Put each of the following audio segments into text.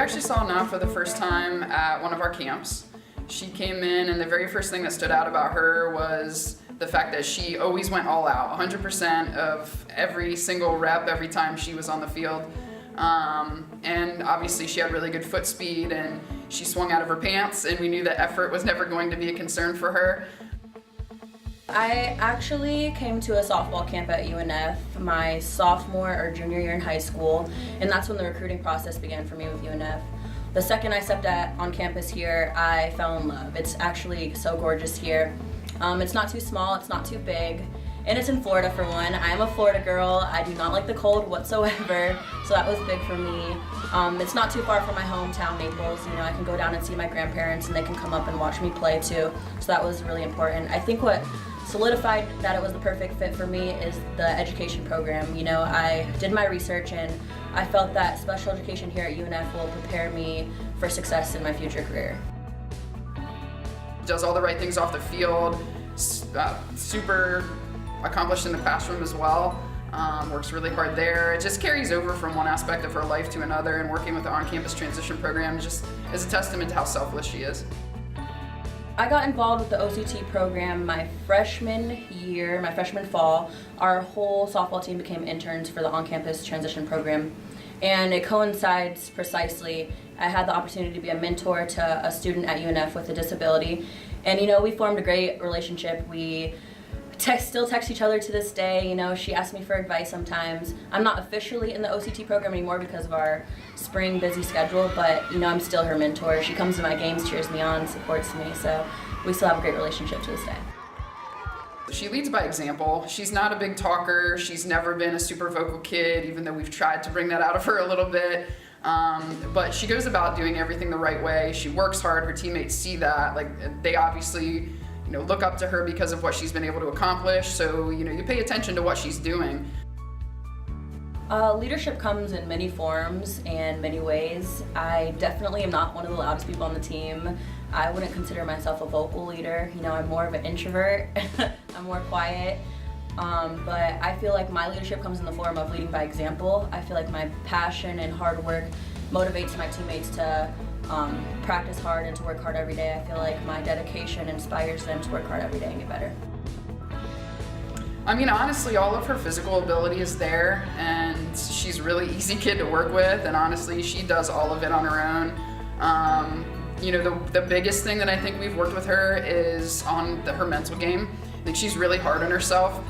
actually saw Nav for the first time at one of our camps. She came in and the very first thing that stood out about her was the fact that she always went all out, 100% of every single rep every time she was on the field. And obviously she had really good foot speed and she swung out of her pants, and we knew that effort was never going to be a concern for her. I actually came to a softball camp at UNF my sophomore or junior year in high school, and that's when the recruiting process began for me with UNF. The second I stepped on campus here, I fell in love. It's actually so gorgeous here. It's not too small, it's not too big, and it's in Florida for one. I'm a Florida girl. I do not like the cold whatsoever, so that was big for me. It's not too far from my hometown, Naples. You know, I can go down and see my grandparents, and they can come up and watch me play too, so that was really important. I think what solidified that it was the perfect fit for me is the education program. You know, I did my research and I felt that special education here at UNF will prepare me for success in my future career. Does all the right things off the field, super accomplished in the classroom as well, works really hard there. It just carries over from one aspect of her life to another, and working with the on-campus transition program just is a testament to how selfless she is. I got involved with the OCT program my freshman year, my freshman fall. Our whole softball team became interns for the on-campus transition program. And it coincides precisely. I had the opportunity to be a mentor to a student at UNF with a disability. And you know, we formed a great relationship. We still text each other to this day. You know, she asks me for advice sometimes. I'm not officially in the OCT program anymore because of our spring busy schedule, but you know, I'm still her mentor. She comes to my games, cheers me on, supports me, so we still have a great relationship to this day. She leads by example. She's not a big talker. She's never been a super vocal kid, even though we've tried to bring that out of her a little bit. But she goes about doing everything the right way. She works hard. Her teammates see that. Like, they obviously, you know, look up to her because of what she's been able to accomplish. So, you know, you pay attention to what she's doing. Leadership comes in many forms and many ways. I definitely am not one of the loudest people on the team. I wouldn't consider myself a vocal leader. You know, I'm more of an introvert. I'm more quiet. But I feel like my leadership comes in the form of leading by example. I feel like my passion and hard work motivates my teammates to practice hard and to work hard every day. I feel like my dedication inspires them to work hard every day and get better. I mean, honestly, all of her physical ability is there, and she's a really easy kid to work with, and honestly, she does all of it on her own. You know, the biggest thing that I think we've worked with her is on her mental game. I think she's really hard on herself.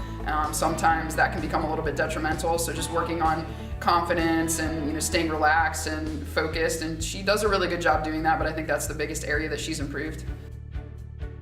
Sometimes that can become a little bit detrimental, so just working on confidence and, you know, staying relaxed and focused, and she does a really good job doing that, but I think that's the biggest area that she's improved.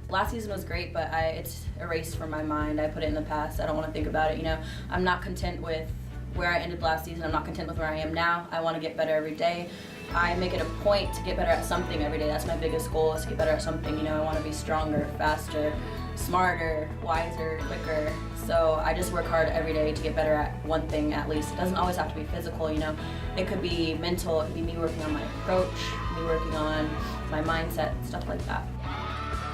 Last season was great, but it's erased from my mind. I put it in the past. I don't want to think about it. You know, I'm not content with where I ended last season. I'm not content with where I am now. I want to get better every day. I make it a point to get better at something every day. That's my biggest goal, is to get better at something. You know, I want to be stronger, faster, smarter, wiser, quicker. So I just work hard every day to get better at one thing at least. It doesn't always have to be physical, you know. It could be mental. It could be me working on my approach, me working on my mindset, stuff like that.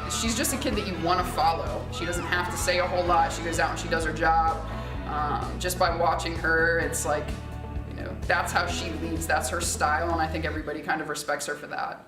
She's just a kid that you want to follow. She doesn't have to say a whole lot. She goes out and she does her job. Just by watching her, it's like, you know, that's how she leads. That's her style, and I think everybody kind of respects her for that.